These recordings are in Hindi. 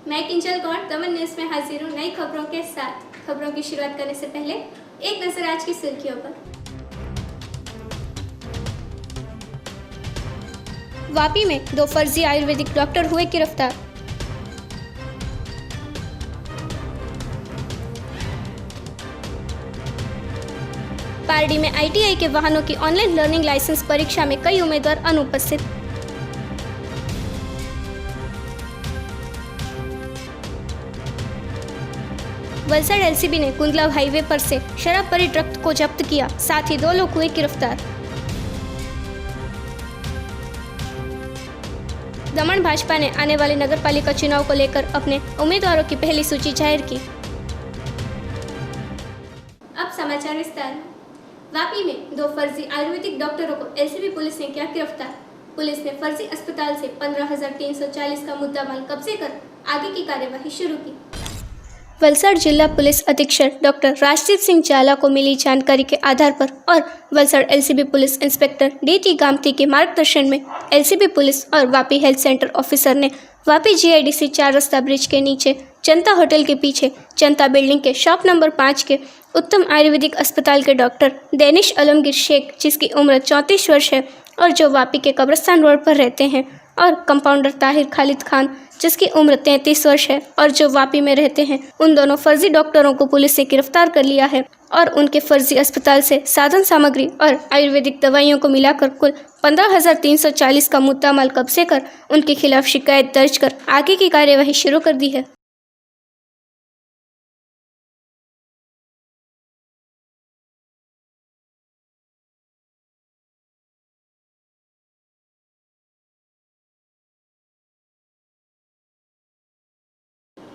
मैं किंजल गौड़ दमन न्यूज़ में हाजिर हूँ नई खबरों के साथ। खबरों की शुरुआत करने से पहले एक नजर आज की सुर्खियों पर। वापी में 2 फर्जी आयुर्वेदिक डॉक्टर हुए गिरफ्तार। पारडी में ITI के वाहनों की ऑनलाइन लर्निंग लाइसेंस परीक्षा में कई उम्मीदवार अनुपस्थित। वलसाड LCB ने कुंदलाव हाईवे पर से शराब भरी ट्रक को जब्त किया, साथ ही 2 लोग हुए गिरफ्तार। दमन भाजपा ने आने वाले नगरपालिका चुनाव को लेकर अपने उम्मीदवारों की पहली सूची जाहिर की। अब समाचार विस्तार में। वापी में 2 फर्जी आयुर्वेदिक डॉक्टरों को LCB पुलिस ने किया गिरफ्तार। पुलिस ने फर्जी अस्पताल से 15,340 का मुद्दामाल कब्जे कर आगे की कार्यवाही शुरू की। वलसाड जिला पुलिस अधीक्षक डॉक्टर राजदीप सिंह जाला को मिली जानकारी के आधार पर और Valsad LCB police inspector DT गामती के मार्गदर्शन में LCB पुलिस और वापी हेल्थ सेंटर ऑफिसर ने वापी GIDC 4 रास्ता ब्रिज के नीचे जनता होटल के पीछे जनता बिल्डिंग के शॉप नंबर 5 के उत्तम आयुर्वेदिक अस्पताल के डॉक्टर डेनिश आलमगीर शेख, जिसकी उम्र 34 वर्ष है और जो वापी के कब्रिस्तान रोड पर रहते हैं, और कंपाउंडर ताहिर खालिद खान, जिसकी उम्र 33 वर्ष है और जो वापी में रहते हैं, उन दोनों फर्जी डॉक्टरों को पुलिस ने गिरफ्तार कर लिया है और उनके फर्जी अस्पताल से साधन सामग्री और आयुर्वेदिक दवाइयों को मिलाकर कुल 15,340 का मुद्दामाल कब्जे कर उनके खिलाफ शिकायत दर्ज कर आगे की कार्यवाही शुरू कर दी है।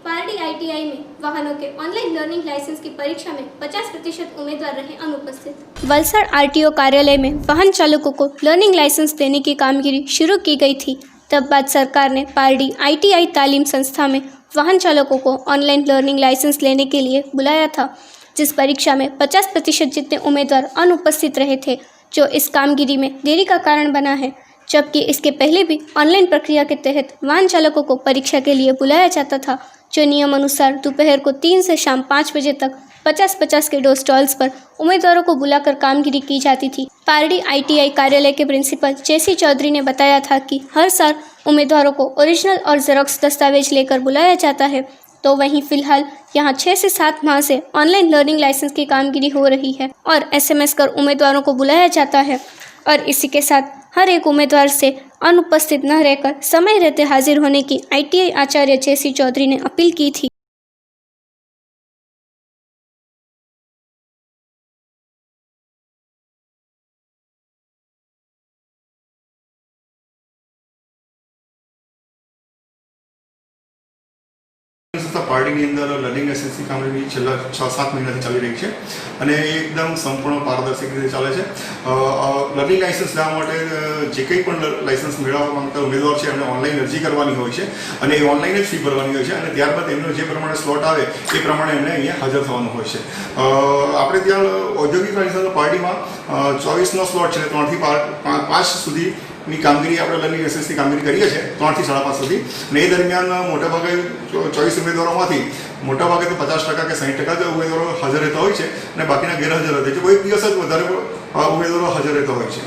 पारडी ITI में वाहनों के ऑनलाइन लर्निंग लाइसेंस की परीक्षा में 50% उम्मीदवार रहे अनुपस्थित। वलसाड RTO कार्यालय में वाहन चालकों को लर्निंग लाइसेंस देने की कामगिरी शुरू की गई थी। तब बाद सरकार ने पारडी ITI तालीम संस्था में वाहन चालकों को ऑनलाइन लर्निंग लाइसेंस लेने के लिए बुलाया था, जिस परीक्षा में 50% जितने उम्मीदवार अनुपस्थित रहे थे, जो इस कामगिरी में देरी का कारण बना है। जबकि इसके पहले भी ऑनलाइन प्रक्रिया के तहत वाहन चालकों को परीक्षा के लिए बुलाया जाता था, जो नियम अनुसार दोपहर को 3 से शाम 5 बजे तक 50-50 के 2 स्टॉल्स पर उम्मीदवारों को बुलाकर कामगिरी की जाती थी। पारडी ITI कार्यालय के प्रिंसिपल JC चौधरी ने बताया था कि हर साल उम्मीदवारों को ओरिजिनल और जेरोक्स दस्तावेज लेकर बुलाया जाता है, तो वहीं फिलहाल यहाँ 6 से 7 माह से ऑनलाइन लर्निंग लाइसेंस की कामगिरी हो रही है और SMS कर उम्मीदवारों को बुलाया जाता है और इसी के साथ हर एक उम्मीदवार से अनुपस्थित न रहकर समय रहते हाजिर होने की ITI आचार्य JC चौधरी ने अपील की थी। પાર્ટીની અંદર લર્નિંગ લાઇસન્સની કામગીરી છેલ્લા 6-7 મહિનાથી ચાલી રહી છે અને એકદમ સંપૂર્ણ પારદર્શક રીતે ચાલે છે। લર્નિંગ લાઇસન્સ લેવા માટે જે કંઈ પણ લાઇસન્સ મેળવવા માંગતા ઉમેદવાર છે એમને ઓનલાઈન અરજી કરવાની હોય છે અને એ ઓનલાઈન જ ફી ભરવાની હોય છે અને ત્યારબાદ એમનો જે પ્રમાણે સ્લોટ આવે એ પ્રમાણે એમને અહીંયા હાજર થવાનું હોય છે। આપણે ત્યાં ઔદ્યોગિક લાઇસન્સ પાર્ટીમાં 24નો સ્લોટ છે, 3 થી 5 સુધી ની કામગીરી આપણે લર્નિંગ લાઇસન્સની કામગીરી કરીએ છીએ, 3 થી 5.5 સુધી ને એ દરમિયાન મોટાભાગે 24 ઉમેદવારોમાંથી મોટાભાગે તો 50% કે 60% જ ઉમેદવારો હાજર રહેતા હોય છે અને બાકીના ગેરહાજર રહે છે। કોઈ દિવસ જ વધારે ઉમેદવારો હાજર રહેતા હોય છે।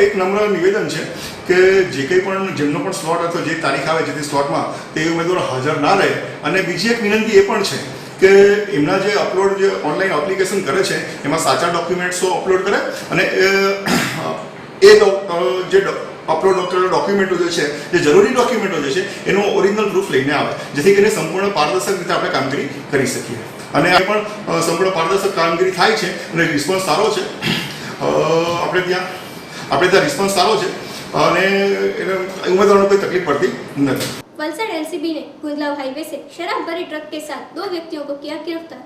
એક નમ્ર નિવેદન છે કે જે કંઈ પણ જેમનો પણ સ્લોટ અથવા જે તારીખ આવે છે તે સ્લોટમાં તે ઉમેદવારો હાજર ના રહે અને બીજી એક વિનંતી એ પણ છે કે એમના જે અપલોડ જે ઓનલાઈન એપ્લિકેશન કરે છે એમાં સાચા ડોક્યુમેન્ટ્સો અપલોડ કરે અને એ જે અપલોડ ડોક્યુમેન્ટો જે છે, જે જરૂરી ડોક્યુમેન્ટો જે છે એનું ઓરિજિનલ પ્રૂફ લઈને આવે, જેથી કરીને સંપૂર્ણ પારદર્શક રીતે આપણે કામગીરી કરી શકીએ અને આ પણ સંપૂર્ણ પારદર્શક કામગીરી થાય છે અને રિસ્પોન્સ સારો છે। આપણે ત્યાં રિસ્પોન્સ સારો છે અને એને ઉમેદવારોને કોઈ તકલીફ પડતી નથી। वलसाड LCB ने कुंदलाव हाईवे से शराब भरी ट्रक के साथ 2 व्यक्तियों को किया गिरफ्तार।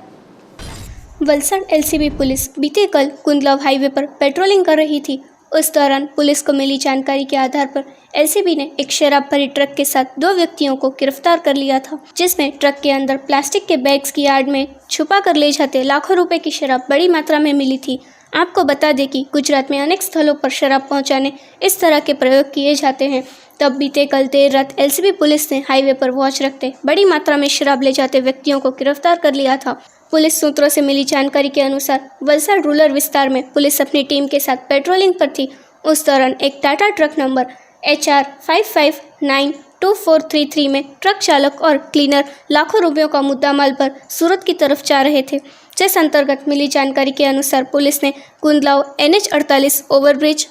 वलसाड LCB पुलिस बीते कल कुंदलाव हाईवे पर पेट्रोलिंग कर रही थी। उस दौरान पुलिस को मिली जानकारी के आधार पर LCB ने एक शराब भरी ट्रक के साथ 2 व्यक्तियों को गिरफ्तार कर लिया था, जिसमें ट्रक के अंदर प्लास्टिक के बैग्स की आड़ में छुपा कर ले जाते लाखों रुपए की शराब बड़ी मात्रा में मिली थी। आपको बता दें कि गुजरात में अनेक स्थलों पर शराब पहुंचाने इस तरह के प्रयोग किए जाते हैं। तब बीते कल देर रात एलसीबी पुलिस ने हाईवे पर वॉच रखते बड़ी मात्रा में शराब ले जाते व्यक्तियों को गिरफ्तार कर लिया था। पुलिस सूत्रों से मिली जानकारी के अनुसार वलसाड रूरल विस्तार में पुलिस अपनी टीम के साथ पेट्रोलिंग पर थी। उस दौरान एक टाटा ट्रक नंबर HR 559243 में ट्रक चालक और क्लीनर लाखों रुपयों का मुद्दामाल पर सूरत की तरफ जा रहे थे। जिस अंतर्गत मिली जानकारी के अनुसार पुलिस ने गुंदलाव NH48 ओवरब्रिज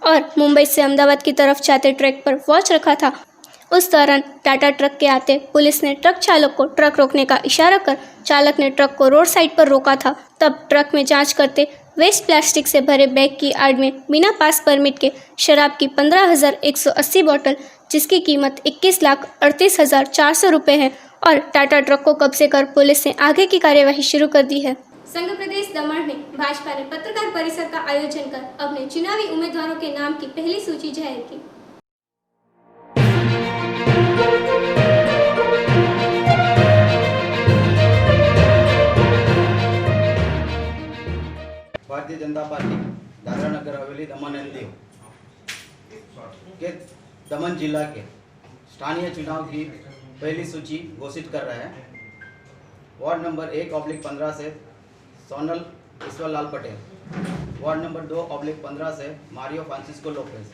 और मुंबई से अहमदाबाद की तरफ जाते ट्रक पर वॉच रखा था। उस दौरान टाटा ट्रक के आते पुलिस ने ट्रक चालक को ट्रक रोकने का इशारा कर चालक ने ट्रक को रोड साइड पर रोका था। तब ट्रक में जांच करते वेस्ट प्लास्टिक से भरे बैग की आड़ में बिना पास परमिट के शराब की 15,180 बोतल, जिसकी कीमत 21,38,400 रुपये है और टाटा ट्रक को कब्जे कर पुलिस ने आगे की कार्यवाही शुरू कर दी है। संघ प्रदेश दमन में भाजपा ने पत्रकार परिषद का आयोजन कर अपने चुनावी उम्मीदवारों के नाम की पहली सूची जाहिर की। भारतीय जनता पार्टी दादरा नगर हवेली दमन एंड दीव के दमन जिला के स्थानीय चुनाव की पहली सूची घोषित कर रहे हैं। वार्ड नंबर 1/15 से सोनल ईश्वर लाल पटेल, वार्ड नंबर 2/15 से Mario Francisco Lopez,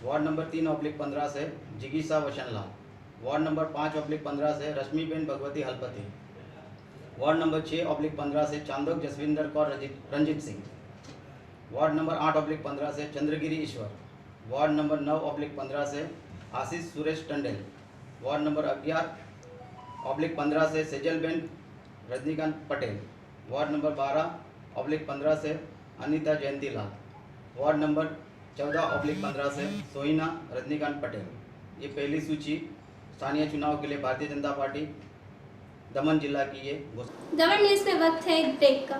ward number 3/15 से जिगीसा वशन लाल, वार्ड नंबर 5/15 से रश्मिबेन भगवती हलपति, वार्ड नंबर 6/15 से चांदोक जसविंदर कौर रंजीत सिंह, वार्ड नंबर 8/15 से चंद्रगिरी ईश्वर, वार्ड नंबर 9/15 से आशीष सुरेश टंडेल, वार्ड नंबर 11/15 से सेजलबेन रजनीकांत पटेल, वार्ड नंबर 12/15 से अनीता जयंती लाल, वार्ड नंबर 14/15 से सोहिना रजनीकांत पटेल। ये पहली सूची स्थानीय चुनाव के लिए भारतीय जनता पार्टी दमन जिला की ये दमन न्यूज़ में वक्त है एक ब्रेक का।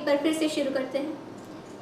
पर फिर से शुरू करते हैं।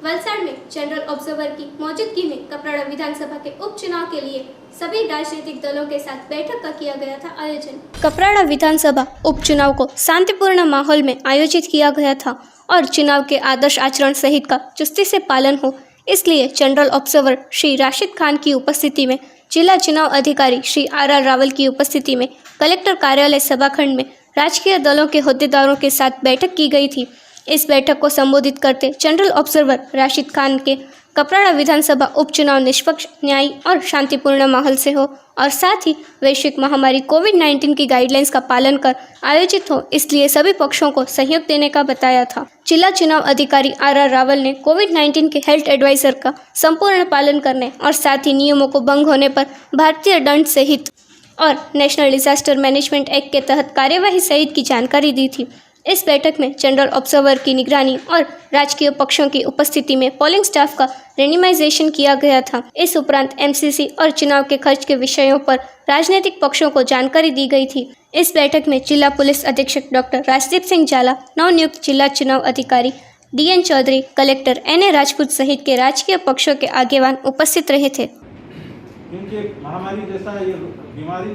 वलसाड़ में जनरल ऑब्जर्वर की मौजूदगी में कपराड़ा विधानसभा के उपचुनाव के लिए सभी राजनीतिक दलों के साथ बैठक का किया गया था आयोजन। कपराड़ा विधानसभा उपचुनाव को शांतिपूर्ण माहौल में आयोजित किया गया था और चुनाव के आदर्श आचरण सहित का चुस्ती से पालन हो, इसलिए जनरल ऑब्जर्वर श्री राशिद खान की उपस्थिति में, जिला चुनाव अधिकारी श्री आर रावल की उपस्थिति में कलेक्टर कार्यालय सभाखंड में राजकीय दलों के होद्देदारों के साथ बैठक की गई थी। इस बैठक को संबोधित करते जनरल ऑब्जर्वर राशिद खान के कपराड़ा विधानसभा उपचुनाव निष्पक्ष, न्यायी और शांतिपूर्ण माहौल से हो और साथ ही वैश्विक महामारी कोविड-19 की गाइडलाइंस का पालन कर आयोजित हो, इसलिए सभी पक्षों को सहयोग देने का बताया था। जिला चुनाव अधिकारी आर रावल ने कोविड-19 के हेल्थ एडवाइजर का संपूर्ण पालन करने और साथ ही नियमों को भंग होने पर भारतीय दंड संहिता और नेशनल डिजास्टर मैनेजमेंट एक्ट के तहत कार्यवाही सहित की जानकारी दी थी। इस बैठक में जनरल ऑब्जर्वर की निगरानी और राजकीय पक्षों की उपस्थिति में पोलिंग स्टाफ का रेंडमाइजेशन किया गया था। इस उपरांत एमसीसी और चुनाव के खर्च के विषयों पर राजनीतिक पक्षों को जानकारी दी गई थी। इस बैठक में जिला पुलिस अधीक्षक डॉक्टर राजदीप सिंह जाला, नवनियुक्त जिला चुनाव अधिकारी DN Chaudhary, collector NA Rajput सहित के राजकीय पक्षों के आगेवान उपस्थित रहे थे। क्योंकि महामारी जैसा ये बीमारी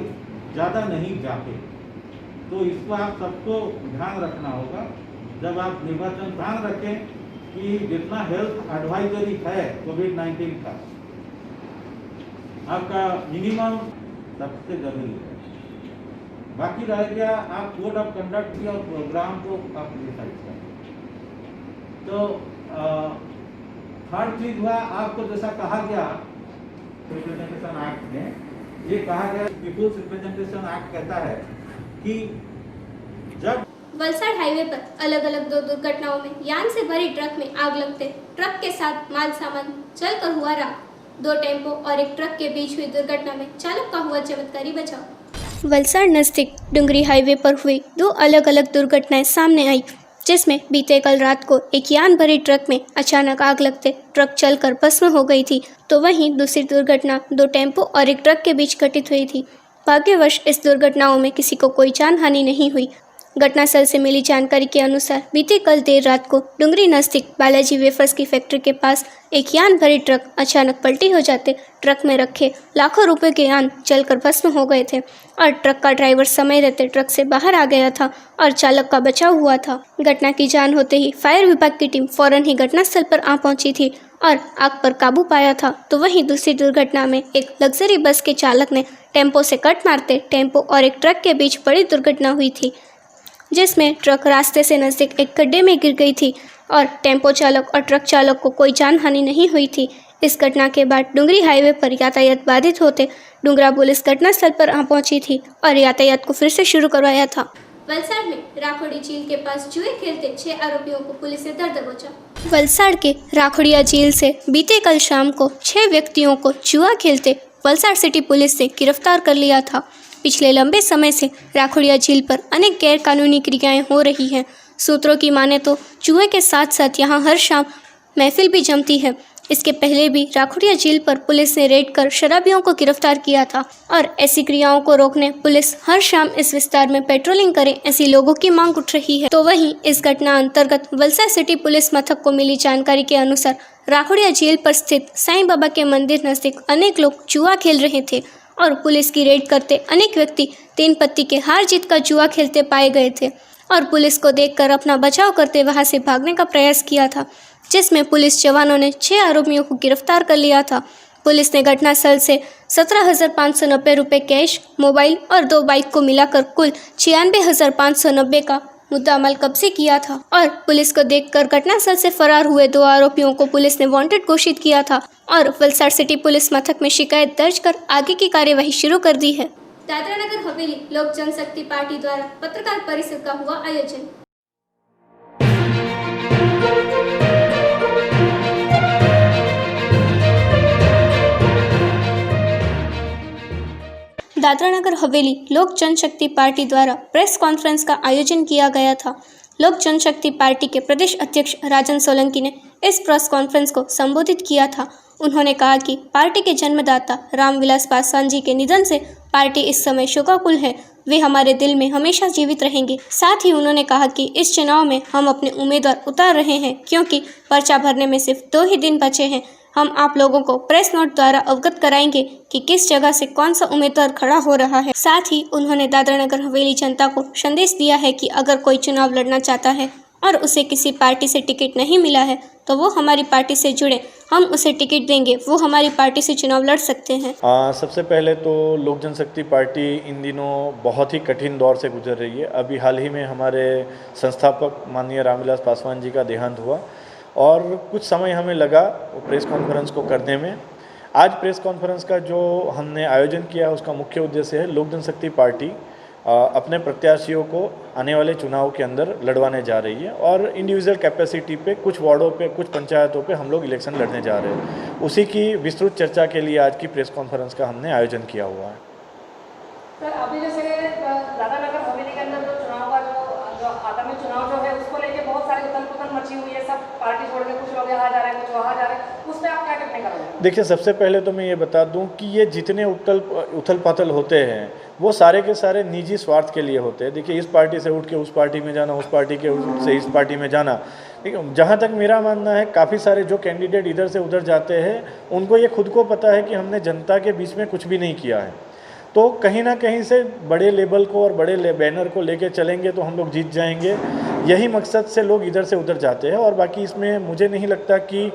ज़्यादा नहीं जाते, तो इसको आप सबको ध्यान रखना होगा। जब आप निर्वाचन ध्यान रखें कि जितना हेल्थ एडवाइजरी है कोविड-19 का, आपका मिनिमम सबसे जरूरी है। बाकी रह गया आप कोड ऑफ कंडक्ट और प्रोग्राम को आप डिसाइड करें। तो थर्ड चीज हुआ, आपको जैसा कहा गया रिप्रेजेंटेशन एक्ट में, ये कहा गया पीपुल्स रिप्रेजेंटेशन एक्ट कहता है कि जब वलसाड़ हाईवे पर अलग अलग दो दुर्घटनाओं में यान से भरी ट्रक में आग लगते ट्रक के साथ माल सामान जलकर हुआ राख। 2 टेम्पो और एक ट्रक के बीच हुई दुर्घटना में चालक का हुआ चमत्कारी बचाव। वलसाड़ नजदीक डुंगरी हाईवे पर हुई 2 अलग अलग दुर्घटनाएं सामने आई, जिसमें बीते कल रात को एक यान भरी ट्रक में अचानक आग लगते ट्रक जलकर भस्म हो गई थी, तो वहीं दूसरी दुर्घटना 2 टेम्पो और एक ट्रक के बीच घटित हुई थी। भाग्यवश इस दुर्घटनाओं में किसी को कोई जान हानि नहीं हुई। घटनास्थल से मिली जानकारी के अनुसार बीते कल देर रात को डुंगरी नजदीक बालाजी वेफर्स की फैक्ट्री के पास एक यान भरी ट्रक अचानक पलटी हो जाते ट्रक में रखे लाखों रुपए के यान जलकर भस्म हो गए थे और ट्रक का ड्राइवर समय रहते ट्रक से बाहर आ गया था और चालक का बचाव हुआ था। घटना की जान होते ही फायर विभाग की टीम फौरन ही घटनास्थल पर आ पहुंची थी और आग पर काबू पाया था। तो वहीं दूसरी दुर्घटना में एक लग्जरी बस के चालक ने टेम्पो से कट मारते टेम्पो और एक ट्रक के बीच बड़ी दुर्घटना हुई थी, जिसमें ट्रक रास्ते से नज़दीक एक गड्ढे में गिर गई थी और टेम्पो चालक और ट्रक चालक को कोई जान हानि नहीं हुई थी। इस घटना के बाद डुंगरी हाईवे पर यातायात बाधित होते डुंगरा पुलिस घटनास्थल पर आ पहुंची थी और यातायात को फिर से शुरू करवाया था। वलसाड़ में राखोड़ी झील के पास जुए खेलते 6 आरोपियों को पुलिस ने दर दबोचा। वलसाड़ के राखोड़िया झील से बीते कल शाम को 6 व्यक्तियों को जुआ खेलते वलसाड़ सिटी पुलिस ने गिरफ्तार कर लिया था। पिछले लंबे समय से राखोड़िया झील पर अनेक गैर कानूनी क्रियाएं हो रही हैं। सूत्रों की माने तो जुए के साथ साथ यहां हर शाम महफिल भी जमती है। इसके पहले भी राखोड़िया झील पर पुलिस ने रेड कर शराबियों को गिरफ्तार किया था और ऐसी क्रियाओं को रोकने पुलिस हर शाम इस विस्तार में पेट्रोलिंग करे, ऐसी लोगों की मांग उठ रही है। तो वहीं इस घटना अंतर्गत वलसाड़ सिटी पुलिस मथक को मिली जानकारी के अनुसार राखोड़िया झील पर स्थित साईं बाबा के मंदिर नजदीक अनेक लोग जुआ खेल रहे थे और पुलिस की रेड करते अनेक व्यक्ति 3 पत्ती के हार जीत का जुआ खेलते पाए गए थे और पुलिस को देखकर अपना बचाव करते वहां से भागने का प्रयास किया था, जिसमें पुलिस जवानों ने 6 आरोपियों को गिरफ्तार कर लिया था। पुलिस ने घटनास्थल से 17,590 रुपये कैश, मोबाइल और 2 बाइक को मिलाकर कुल 96,590 का मुद्दामाल कब्जे किया था और पुलिस को देखकर घटनास्थल से फरार हुए 2 आरोपियों को पुलिस ने वांटेड घोषित किया था और वलसाड़ सिटी पुलिस मथक में शिकायत दर्ज कर आगे की कार्यवाही शुरू कर दी है। दादरा नगर हवेली लोक जनशक्ति पार्टी द्वारा पत्रकार परिषद का हुआ आयोजन। दादरा नगर हवेली लोक जनशक्ति पार्टी द्वारा प्रेस कॉन्फ्रेंस का आयोजन किया गया था। लोक जनशक्ति पार्टी के प्रदेश अध्यक्ष राजन सोलंकी ने इस प्रेस कॉन्फ्रेंस को संबोधित किया था। उन्होंने कहा कि पार्टी के जन्मदाता रामविलास पासवान जी के निधन से पार्टी इस समय शोकाकुल है। वे हमारे दिल में हमेशा जीवित रहेंगे। साथ ही उन्होंने कहा कि इस चुनाव में हम अपने उम्मीदवार उतार रहे हैं क्योंकि पर्चा भरने में सिर्फ 2 ही दिन बचे हैं। हम आप लोगों को प्रेस नोट द्वारा अवगत कराएंगे कि किस जगह से कौन सा उम्मीदवार खड़ा हो रहा है। साथ ही उन्होंने दादरा नगर हवेली जनता को संदेश दिया है कि अगर कोई चुनाव लड़ना चाहता है और उसे किसी पार्टी से टिकट नहीं मिला है तो वो हमारी पार्टी से जुड़े, हम उसे टिकट देंगे, वो हमारी पार्टी से चुनाव लड़ सकते हैं। सबसे पहले तो लोक जनशक्ति पार्टी इन दिनों बहुत ही कठिन दौर से गुजर रही है। अभी हाल ही में हमारे संस्थापक माननीय रामविलास पासवान जी का देहांत हुआ और कुछ समय हमें लगा प्रेस कॉन्फ्रेंस को करने में। आज प्रेस कॉन्फ्रेंस का जो हमने आयोजन किया है उसका मुख्य उद्देश्य है लोक जनशक्ति पार्टी अपने प्रत्याशियों को आने वाले चुनाव के अंदर लड़वाने जा रही है और इंडिविजुअल कैपेसिटी पे कुछ वार्डों पे, कुछ पंचायतों पे हम लोग इलेक्शन लड़ने जा रहे हैं। उसी की विस्तृत चर्चा के लिए आज की प्रेस कॉन्फ्रेंस का हमने आयोजन किया हुआ है। सर, अभी जैसे दादरा नगर हवेली के अंदर जो चुनाव का जो आगामी चुनाव जो है उसको लेके बहुत सारी उथल पुथल मची हुई है। सब पार्टी छोड़ के कुछ लोग यहाँ जा रहे हैं, कुछ वहाँ जा रहे हैं, उस पर आप क्या टिप्पणी करोगे? देखिए, सबसे पहले तो मैं ये बता दूं कि ये जितने उथल पुथल होते हैं वो सारे के सारे निजी स्वार्थ के लिए होते हैं। देखिए, इस पार्टी से उठ के उस पार्टी में जाना, उस पार्टी के से इस पार्टी में जाना। देखिए, जहाँ तक मेरा मानना है काफ़ी सारे जो कैंडिडेट इधर से उधर जाते हैं उनको ये खुद को पता है कि हमने जनता के बीच में कुछ भी नहीं किया है, तो कहीं ना कहीं से बड़े लेवल को और बड़े बैनर को लेके चलेंगे तो हम लोग जीत जाएंगे। यही मकसद से लोग इधर से उधर जाते हैं और बाकी इसमें मुझे नहीं लगता कि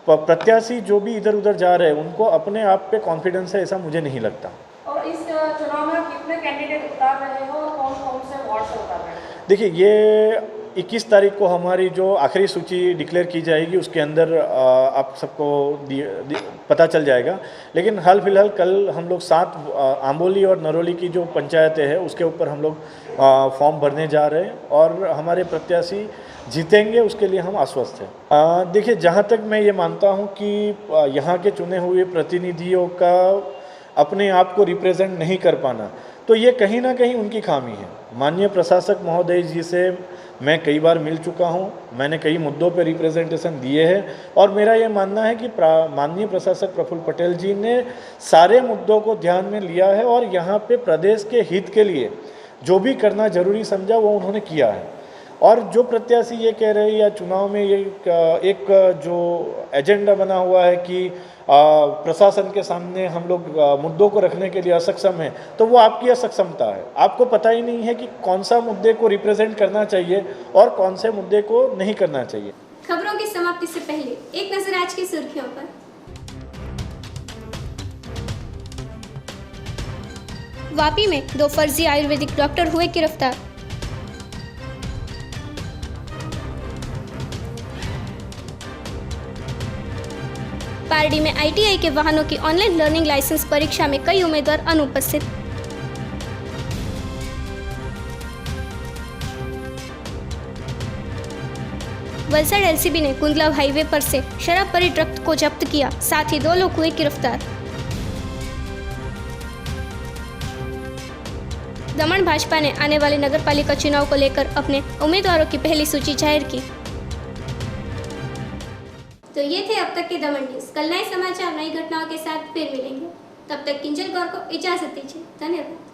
प्रत्याशी जो भी इधर उधर जा रहे हैं उनको अपने आप पे कॉन्फिडेंस है, ऐसा मुझे नहीं लगता। और इस चुनाव में कितने कैंडिडेट उतार रहे हो और कौन कौन से वार्ड से उतार रहे हैं? देखिए, ये 21 तारीख को हमारी जो आखिरी सूची डिक्लेयर की जाएगी उसके अंदर आप सबको पता चल जाएगा। लेकिन हाल फिलहाल कल हम लोग 7 आंबोली और नरोली की जो पंचायतें हैं उसके ऊपर हम लोग फॉर्म भरने जा रहे हैं और हमारे प्रत्याशी जीतेंगे उसके लिए हम आश्वस्त हैं। देखिए, जहाँ तक मैं ये मानता हूँ कि यहाँ के चुने हुए प्रतिनिधियों का अपने आप को रिप्रेजेंट नहीं कर पाना, तो ये कहीं ना कहीं उनकी खामी है। माननीय प्रशासक महोदय जी से मैं कई बार मिल चुका हूँ, मैंने कई मुद्दों पर रिप्रेजेंटेशन दिए हैं और मेरा ये मानना है कि माननीय प्रशासक प्रफुल्ल पटेल जी ने सारे मुद्दों को ध्यान में लिया है और यहाँ पे प्रदेश के हित के लिए जो भी करना जरूरी समझा वो उन्होंने किया है। और जो प्रत्याशी ये कह रहे हैं या चुनाव में ये एक जो एजेंडा बना हुआ है कि प्रशासन के सामने हम लोग मुद्दों को रखने के लिए असक्षम है, तो वो आपकी असक्षमता है। आपको पता ही नहीं है कि कौन सा मुद्दे को रिप्रेजेंट करना चाहिए और कौन से मुद्दे को नहीं करना चाहिए। खबरों की समाप्ति से पहले एक नजर आज की सुर्खियों पर। वापी में 2 फर्जी आयुर्वेदिक डॉक्टर हुए गिरफ्तार। पारडी में आईटीआई के वाहनों की ऑनलाइन लर्निंग लाइसेंस परीक्षा में कई उम्मीदवार अनुपस्थित। वलसाड एलसीबी ने कुंदलाव हाईवे पर से शराब भरी ट्रक को जब्त किया, साथ ही 2 लोग हुए गिरफ्तार। दमन भाजपा ने आने वाले नगरपालिका चुनाव को लेकर अपने उम्मीदवारों की पहली सूची जाहिर की। तो ये थे अब तक के दमन न्यूज। कल नए समाचार, नई घटनाओं के साथ फिर मिलेंगे। तब तक किंजल गौर को इजाजत दीजिए। धन्यवाद।